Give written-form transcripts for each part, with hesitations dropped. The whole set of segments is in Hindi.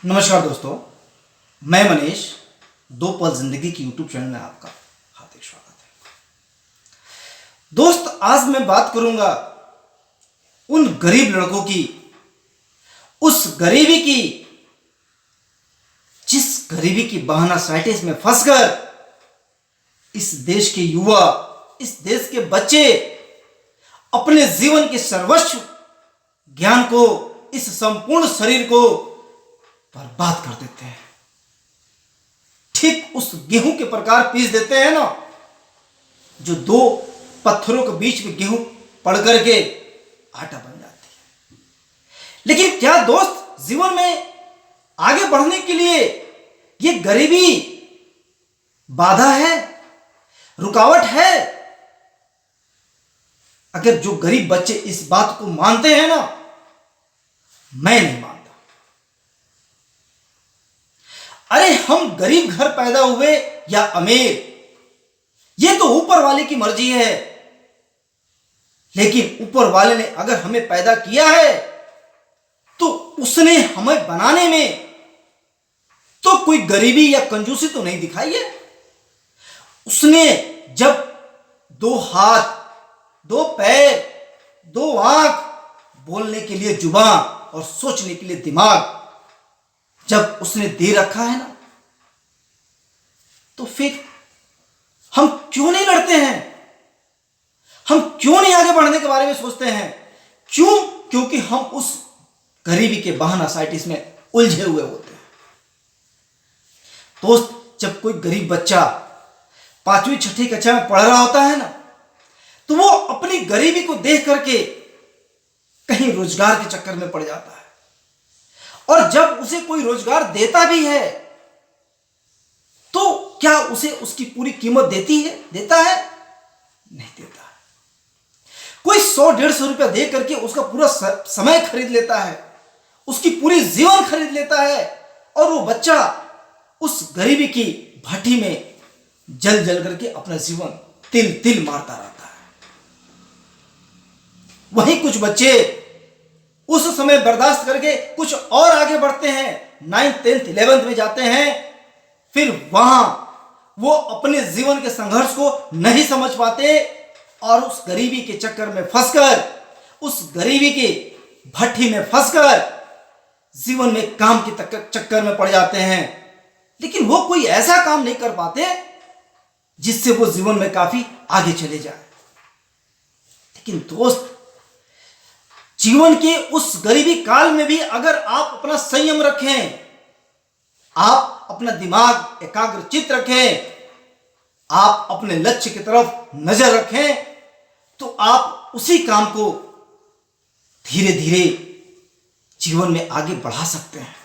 नमस्कार दोस्तों, मैं मनीष। दो पल जिंदगी की यूट्यूब चैनल में आपका हार्दिक स्वागत है। दोस्त, आज मैं बात करूंगा उन गरीब लड़कों की, उस गरीबी की जिस गरीबी की बहाना साइटिस में फंसकर इस देश के युवा, इस देश के बच्चे अपने जीवन के सर्वस्व ज्ञान को, इस संपूर्ण शरीर को बर्बाद कर देते हैं। ठीक उस गेहूं के प्रकार पीस देते हैं ना, जो दो पत्थरों के बीच में गेहूं पड़ करके आटा बन जाती है। लेकिन क्या दोस्त, जीवन में आगे बढ़ने के लिए ये गरीबी बाधा है, रुकावट है? अगर जो गरीब बच्चे इस बात को मानते हैं ना, मैं नहीं मानता। अरे हम गरीब घर पैदा हुए या अमीर, ये तो ऊपर वाले की मर्जी है। लेकिन ऊपर वाले ने अगर हमें पैदा किया है तो उसने हमें बनाने में तो कोई गरीबी या कंजूसी तो नहीं दिखाई है। उसने जब दो हाथ, दो पैर, दो आंख, बोलने के लिए जुबान और सोचने के लिए दिमाग जब उसने दे रखा है ना, तो फिर हम क्यों नहीं लड़ते हैं? हम क्यों नहीं आगे बढ़ने के बारे में सोचते हैं? क्यों? क्योंकि हम उस गरीबी के बहाना साइटिस में उलझे हुए होते हैं। दोस्त, जब कोई गरीब बच्चा 5वीं 6ठी कक्षा में पढ़ रहा होता है ना, तो वो अपनी गरीबी को देख करके कहीं रोजगार के चक्कर में पड़ जाता है। और जब उसे कोई रोजगार देता भी है तो क्या उसे उसकी पूरी कीमत देता है? नहीं देता। कोई 100-150 रुपया दे करके उसका पूरा समय खरीद लेता है, उसकी पूरी जीवन खरीद लेता है, और वो बच्चा उस गरीबी की भट्टी में जल जल करके अपना जीवन तिल तिल मारता रहता है। वहीं कुछ बच्चे उस समय बर्दाश्त करके कुछ और आगे बढ़ते हैं, 9th 10th 11th में जाते हैं। फिर वहां वो अपने जीवन के संघर्ष को नहीं समझ पाते और उस गरीबी के चक्कर में फंसकर, उस गरीबी के भट्टी में फंसकर जीवन में काम के चक्कर में पड़ जाते हैं। लेकिन वो कोई ऐसा काम नहीं कर पाते जिससे वो जीवन में काफी आगे चले जाए। लेकिन दोस्त, जीवन के उस गरीबी काल में भी अगर आप अपना संयम रखें, आप अपना दिमाग एकाग्रचित रखें, आप अपने लक्ष्य की तरफ नजर रखें, तो आप उसी काम को धीरे धीरे जीवन में आगे बढ़ा सकते हैं।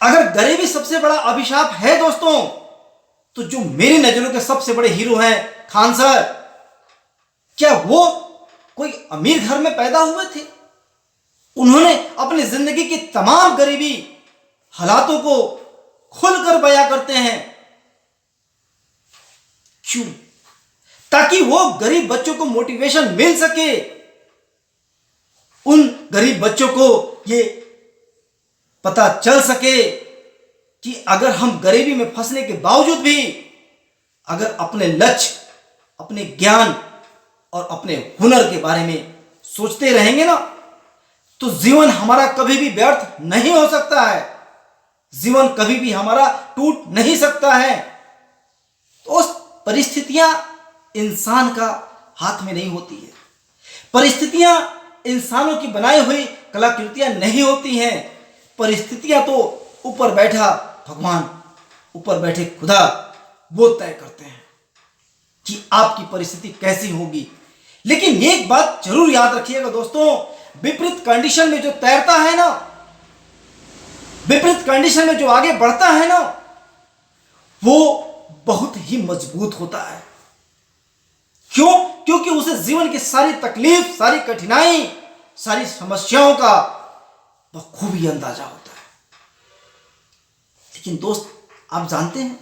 अगर गरीबी सबसे बड़ा अभिशाप है दोस्तों, तो जो मेरी नजरों के सबसे बड़े हीरो हैं खान सर, क्या वो कोई अमीर घर में पैदा हुए थे? उन्होंने अपनी जिंदगी की तमाम गरीबी हालातों को खुलकर बयां करते हैं। क्यों? ताकि वो गरीब बच्चों को मोटिवेशन मिल सके, उन गरीब बच्चों को ये पता चल सके कि अगर हम गरीबी में फंसने के बावजूद भी अगर अपने लक्ष्य, अपने ज्ञान और अपने हुनर के बारे में सोचते रहेंगे ना, तो जीवन हमारा कभी भी व्यर्थ नहीं हो सकता है, जीवन कभी भी हमारा टूट नहीं सकता है। तो उस परिस्थितियां इंसान का हाथ में नहीं होती है, परिस्थितियां इंसानों की बनाई हुई कलाकृतियां नहीं होती हैं। परिस्थितियां तो ऊपर बैठा भगवान, ऊपर बैठे खुदा, वो तय करते हैं कि आपकी परिस्थिति कैसी होगी। लेकिन एक बात जरूर याद रखिएगा दोस्तों, विपरीत कंडीशन में जो तैरता है ना, विपरीत कंडीशन में जो आगे बढ़ता है ना, वो बहुत ही मजबूत होता है। क्यों? क्योंकि उसे जीवन की सारी तकलीफ, सारी कठिनाई, सारी समस्याओं का बखूबी अंदाजा होता है। लेकिन दोस्त, आप जानते हैं,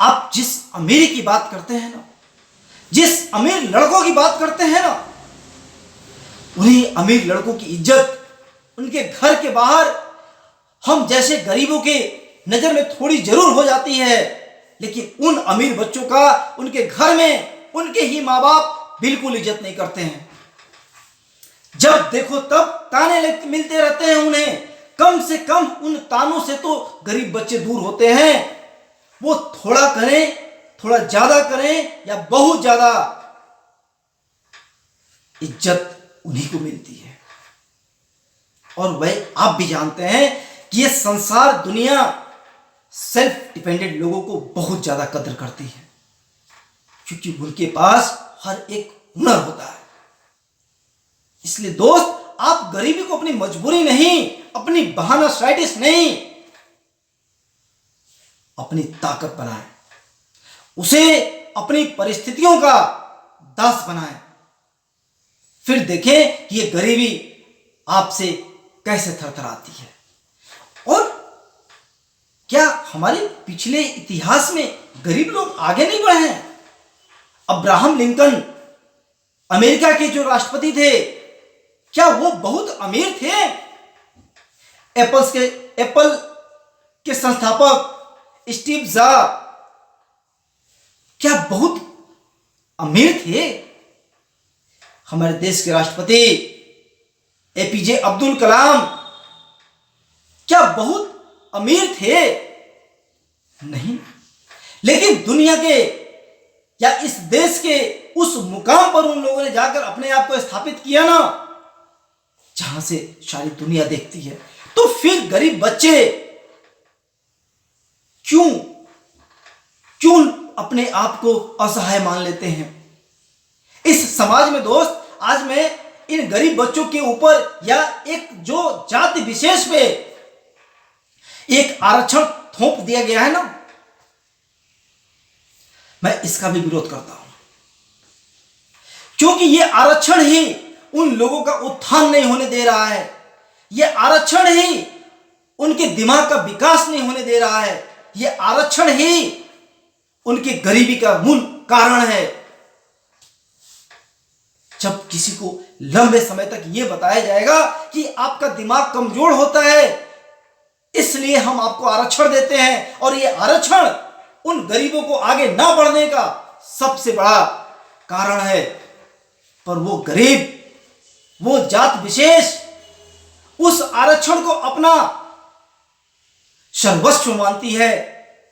आप जिस अमीरी की बात करते हैं ना, जिस अमीर लड़कों की बात करते हैं ना, उन्हीं अमीर लड़कों की इज्जत उनके घर के बाहर हम जैसे गरीबों के नजर में थोड़ी जरूर हो जाती है, लेकिन उन अमीर बच्चों का उनके घर में उनके ही माँ बाप बिल्कुल इज्जत नहीं करते हैं। जब देखो तब ताने मिलते रहते हैं उन्हें। कम से कम उन तानों से तो गरीब बच्चे दूर होते हैं। वो थोड़ा करें, थोड़ा ज्यादा करें या बहुत ज्यादा, इज्जत उन्हीं को मिलती है। और वह आप भी जानते हैं कि ये संसार दुनिया सेल्फ डिपेंडेंट लोगों को बहुत ज्यादा कदर करती है, क्योंकि उनके पास हर एक हुनर होता है। इसलिए दोस्त, आप गरीबी को अपनी मजबूरी नहीं, अपनी बहाना स्ट्रैटेजी नहीं, अपनी ताकत बनाएं, उसे अपनी परिस्थितियों का दास बनाएं। फिर देखें कि ये गरीबी आपसे कैसे थरथराती है। और क्या हमारे पिछले इतिहास में गरीब लोग आगे नहीं बढ़े हैं? अब्राहम लिंकन अमेरिका के जो राष्ट्रपति थे, क्या वो बहुत अमीर थे? एप्पल के संस्थापक स्टीव जॉब्स क्या बहुत अमीर थे? हमारे देश के राष्ट्रपति एपीजे अब्दुल कलाम क्या बहुत अमीर थे? नहीं। लेकिन दुनिया के या इस देश के उस मुकाम पर उन लोगों ने जाकर अपने आप को स्थापित किया ना, जहां से सारी दुनिया देखती है। तो फिर गरीब बच्चे क्यों अपने आप को असहाय मान लेते हैं? इस समाज में दोस्त, आज मैं इन गरीब बच्चों के ऊपर या एक जो जाति विशेष पे एक आरक्षण थोप दिया गया है ना, मैं इसका भी विरोध करता हूं, क्योंकि यह आरक्षण ही उन लोगों का उत्थान नहीं होने दे रहा है। यह आरक्षण ही उनके दिमाग का विकास नहीं होने दे रहा है। यह आरक्षण ही उनकी गरीबी का मूल कारण है। जब किसी को लंबे समय तक यह बताया जाएगा कि आपका दिमाग कमजोर होता है, इसलिए हम आपको आरक्षण देते हैं, और यह आरक्षण उन गरीबों को आगे ना बढ़ने का सबसे बड़ा कारण है, पर वो गरीब, वो जात विशेष उस आरक्षण को अपना सर्वस्व मानती है।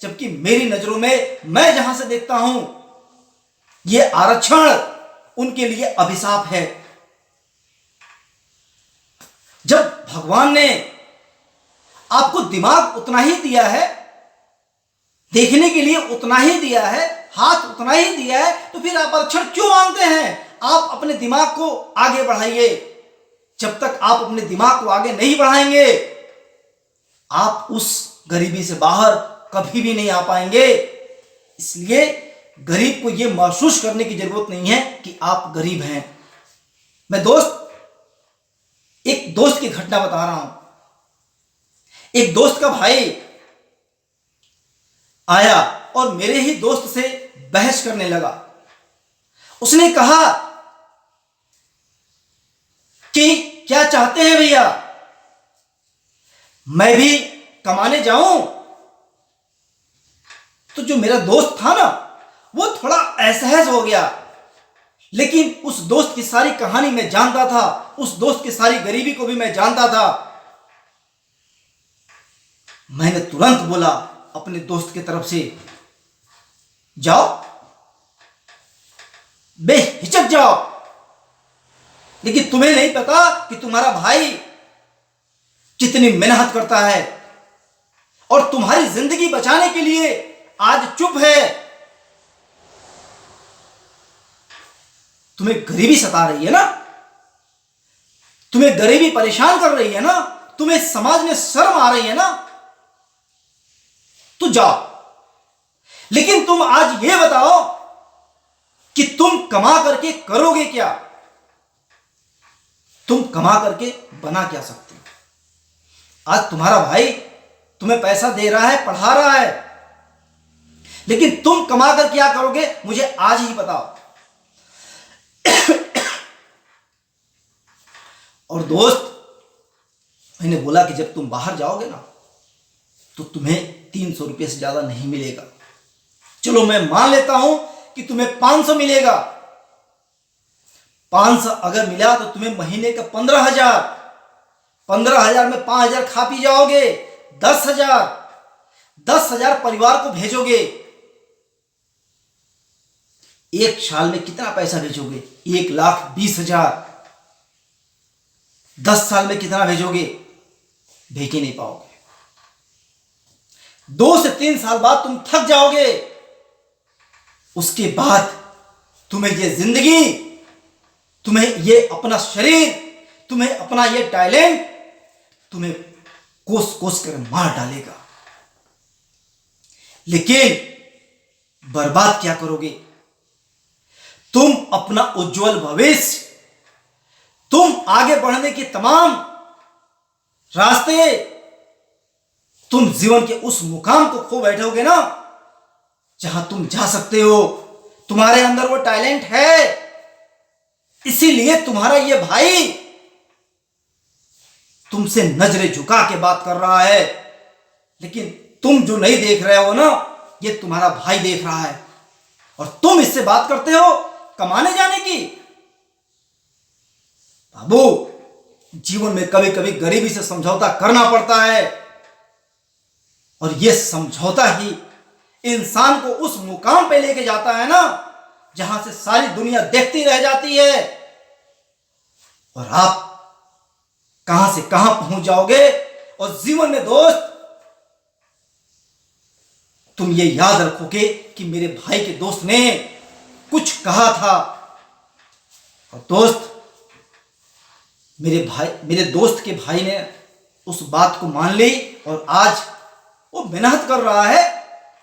जबकि मेरी नजरों में, मैं जहां से देखता हूं, यह आरक्षण उनके लिए अभिशाप है। जब भगवान ने आपको दिमाग उतना ही दिया है, देखने के लिए उतना ही दिया है, हाथ उतना ही दिया है, तो फिर आप आरक्षण क्यों मांगते हैं? आप अपने दिमाग को आगे बढ़ाइए। जब तक आप अपने दिमाग को आगे नहीं बढ़ाएंगे, आप उस गरीबी से बाहर कभी भी नहीं आ पाएंगे। इसलिए गरीब को यह महसूस करने की जरूरत नहीं है कि आप गरीब हैं। मैं एक दोस्त की घटना बता रहा हूं। एक दोस्त का भाई आया और मेरे ही दोस्त से बहस करने लगा। उसने कहा कि क्या चाहते हैं भैया, मैं भी कमाने जाऊं? तो जो मेरा दोस्त था ना, वो थोड़ा असहज हो गया। लेकिन उस दोस्त की सारी कहानी मैं जानता था, उस दोस्त की सारी गरीबी को भी मैं जानता था। मैंने तुरंत बोला अपने दोस्त की तरफ से, जाओ, बेहिचक जाओ। लेकिन तुम्हें नहीं पता कि तुम्हारा भाई कितनी मेहनत करता है और तुम्हारी जिंदगी बचाने के लिए आज चुप है। तुम्हें गरीबी सता रही है ना, तुम्हें गरीबी परेशान कर रही है ना, तुम्हें समाज में शर्म आ रही है ना, तो जाओ। लेकिन तुम आज यह बताओ कि तुम कमा करके करोगे क्या? तुम कमा करके बना क्या सकते हो? आज तुम्हारा भाई तुम्हें पैसा दे रहा है, पढ़ा रहा है, लेकिन तुम कमा कर क्या करोगे, मुझे आज ही बताओ। और दोस्त, मैंने बोला कि जब तुम बाहर जाओगे ना तो तुम्हें 300 रुपये से ज्यादा नहीं मिलेगा। चलो मैं मान लेता हूं कि तुम्हें 500 मिलेगा। 500 अगर मिला तो तुम्हें महीने का 15,000, 15,000 में 5,000 खा पी जाओगे, 10,000, 10,000 परिवार को भेजोगे। एक साल में कितना पैसा भेजोगे? 1,20,000। 10 साल में कितना भेजोगे? भेज ही नहीं पाओगे। 2 से 3 साल बाद तुम थक जाओगे। उसके बाद तुम्हें ये जिंदगी, तुम्हें ये अपना शरीर, तुम्हें अपना ये टैलेंट तुम्हें कोस कोस कर मार डालेगा। लेकिन बर्बाद क्या करोगे? तुम अपना उज्जवल भविष्य, तुम आगे बढ़ने के तमाम रास्ते, तुम जीवन के उस मुकाम को खो बैठोगे ना जहां तुम जा सकते हो। तुम्हारे अंदर वो टैलेंट है, इसीलिए तुम्हारा ये भाई तुमसे नजरें झुका के बात कर रहा है। लेकिन तुम जो नहीं देख रहे हो ना, ये तुम्हारा भाई देख रहा है और तुम इससे बात करते हो कमाने जाने की। बाबू, जीवन में कभी कभी गरीबी से समझौता करना पड़ता है और यह समझौता ही इंसान को उस मुकाम पे लेके जाता है ना जहां से सारी दुनिया देखती रह जाती है और आप कहां से कहां पहुंच जाओगे। और जीवन में दोस्त, तुम ये याद रखोगे कि मेरे भाई के दोस्त ने कुछ कहा था और दोस्त, मेरे दोस्त के भाई ने उस बात को मान ली और आज वो मेहनत कर रहा है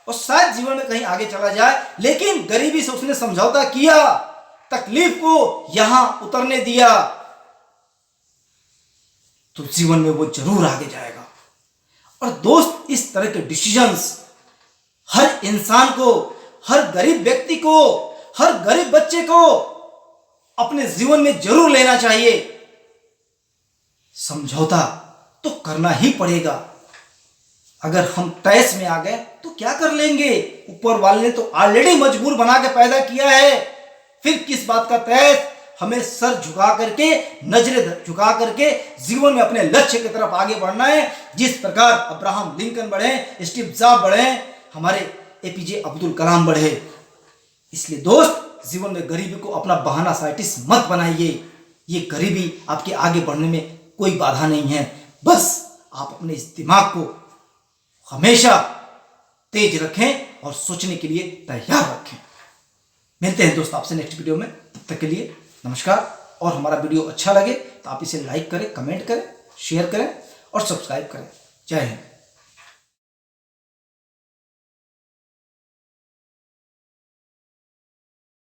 और शायद जीवन में कहीं आगे चला जाए। लेकिन गरीबी से उसने समझौता किया, तकलीफ को यहां उतरने दिया, तो जीवन में वो जरूर आगे जाएगा। और दोस्त, इस तरह के डिसीजंस हर इंसान को, हर गरीब व्यक्ति को, हर गरीब बच्चे को अपने जीवन में जरूर लेना चाहिए। समझौता तो करना ही पड़ेगा। अगर हम तैस में आ गए तो क्या कर लेंगे? ऊपर वाले ने तो ऑलरेडी मजबूर बना के पैदा किया है। फिर किस बात का तैस? हमें सर झुका करके, नजरें झुका करके जीवन में अपने लक्ष्य की तरफ आगे बढ़ना है। जिस प्रकार अब्राहम लिंकन बढ़े, स्टीव जॉब बढ़े, हमारे एपीजे अब्दुल कलाम बढ़े। इसलिए दोस्त, जीवन में गरीबी को अपना बहाना साइटिस मत बनाइए। ये गरीबी आपके आगे बढ़ने में कोई बाधा नहीं है। बस आप अपने इस दिमाग को हमेशा तेज रखें और सोचने के लिए तैयार रखें। मिलते हैं दोस्त आपसे नेक्स्ट वीडियो में। तब तक के लिए नमस्कार। और हमारा वीडियो अच्छा लगे तो आप इसे लाइक करें, कमेंट करें, शेयर करें और सब्सक्राइब करें। जय हिंद।